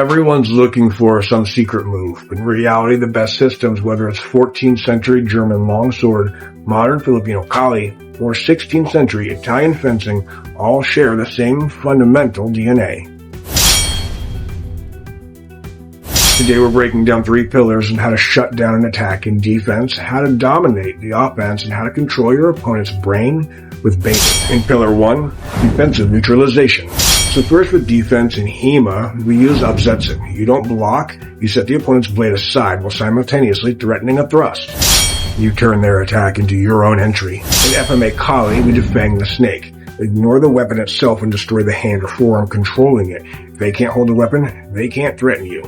Everyone's looking for some secret move. In reality, the best systems, whether it's 14th century German longsword, modern Filipino kali, or 16th century Italian fencing, all share the same fundamental DNA. Today we're breaking down 3 pillars on how to shut down an attack in defense, how to dominate the offense, and how to control your opponent's brain with baiting. In pillar 1, defensive neutralization. So first with defense in HEMA, we use upsetsu. You don't block, you set the opponent's blade aside while simultaneously threatening a thrust. You turn their attack into your own entry. In FMA Kali, we defang the snake. Ignore the weapon itself and destroy the hand or forearm controlling it. If they can't hold the weapon, they can't threaten you.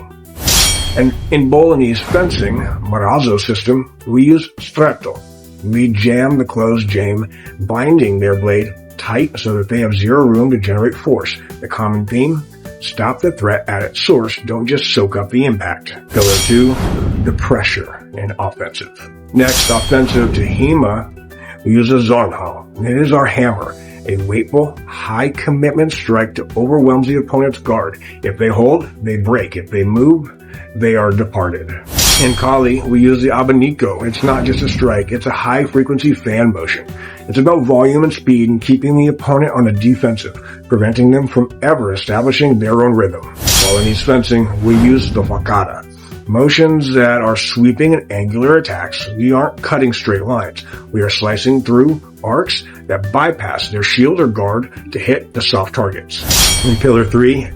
And in Bolognese fencing, Marazzo system, we use stretto. We jam the closed jame, binding their blade tight so that they have zero room to generate force. The common theme, stop the threat at its source, don't just soak up the impact. Pillar 2, the pressure in offensive. Next, offensive to HEMA, we use a Zornhal. It is our hammer, a weightful, high-commitment strike that overwhelms the opponent's guard. If they hold, they break. If they move, they are departed. In Kali, we use the abanico. It's not just a strike, it's a high-frequency fan motion. It's about volume and speed and keeping the opponent on the defensive, preventing them from ever establishing their own rhythm. While in East fencing, we use the facada. Motions that are sweeping and angular attacks. We aren't cutting straight lines. We are slicing through arcs that bypass their shield or guard to hit the soft targets. In Pillar 3,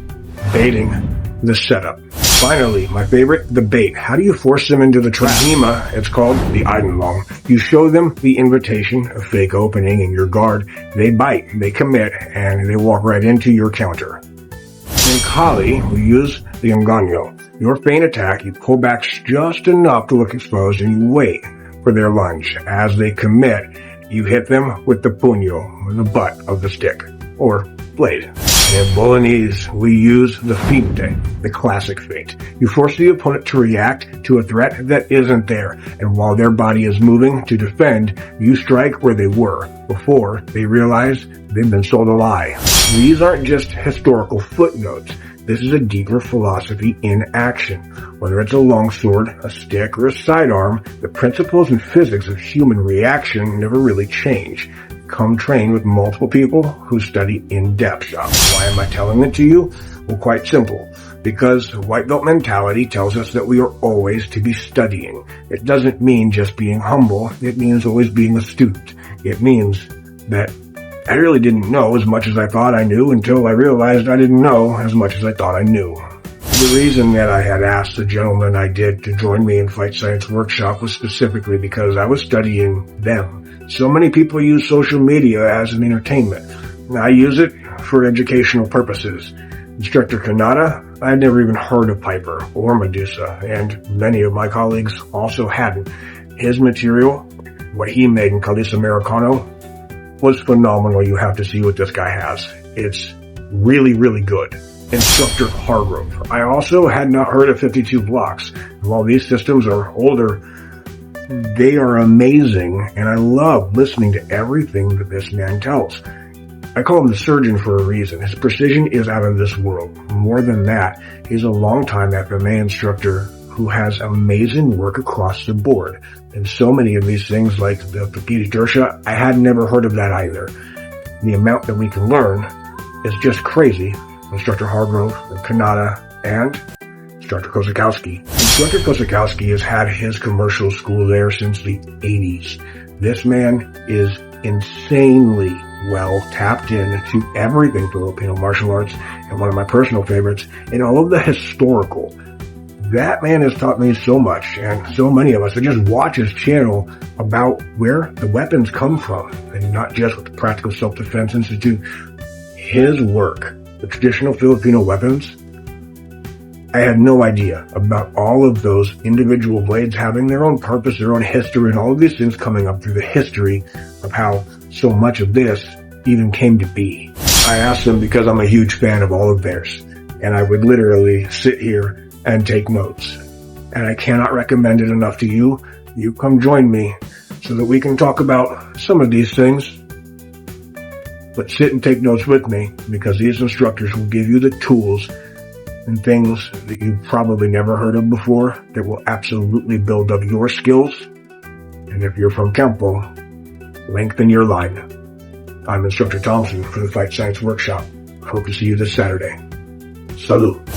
baiting the setup. Finally, my favorite, the bait. How do you force them into the trap? In HEMA, it's called the Eidenlong. You show them the invitation, a fake opening in your guard. They bite, they commit, and they walk right into your counter. In Kali, we use the Engaño. Your feint attack, you pull back just enough to look exposed and you wait for their lunge. As they commit, you hit them with the puño, the butt of the stick, or blade. In Bolognese, we use the finte, the classic feint. You force the opponent to react to a threat that isn't there, and while their body is moving to defend, you strike where they were before they realize they've been sold a lie. These aren't just historical footnotes. This is a deeper philosophy in action. Whether it's a longsword, a stick, or a sidearm, the principles and physics of human reaction never really change. Come train with multiple people who study in depth. Why am I telling it to you? Well, quite simple. Because white belt mentality tells us that we are always to be studying. It doesn't mean just being humble. It means always being a student. It means that I really didn't know as much as I thought I knew until I realized I didn't know as much as I thought I knew. The reason that I had asked the gentleman I did to join me in Fight Science Workshop was specifically because I was studying them. So many people use social media as an entertainment. I use it for educational purposes. Instructor Kanata, I had never even heard of Piper or Medusa, and many of my colleagues also hadn't. His material, what he made in Calisa Americano, was phenomenal. You have to see what this guy has. It's really, really good. Instructor Hargrove. I also had not heard of 52 blocks. While these systems are older, they are amazing, and I love listening to everything that this man tells. I call him the surgeon for a reason. His precision is out of this world. More than that, he's a longtime FMA instructor who has amazing work across the board. And so many of these things, like the Pepita Dersha, I had never heard of that either. The amount that we can learn is just crazy. Instructor Hargrove, Kanata, and Instructor Kosakowski. Instructor Kosakowski has had his commercial school there since the 80s. This man is insanely well tapped into everything Filipino martial arts, and one of my personal favorites, in all of the historical. That man has taught me so much, and so many of us that just watch his channel about where the weapons come from, and not just with the Practical Self-Defense Institute. His work, the traditional Filipino weapons, I had no idea about all of those individual blades having their own purpose, their own history, and all of these things coming up through the history of how so much of this even came to be. I asked them because I'm a huge fan of all of theirs, and I would literally sit here and take notes. And I cannot recommend it enough to you. You come join me so that we can talk about some of these things. But sit and take notes with me, because these instructors will give you the tools and things that you've probably never heard of before that will absolutely build up your skills. And if you're from Kempo, lengthen your line. I'm Instructor Thompson for the Fight Science Workshop. Hope to see you this Saturday. Salute.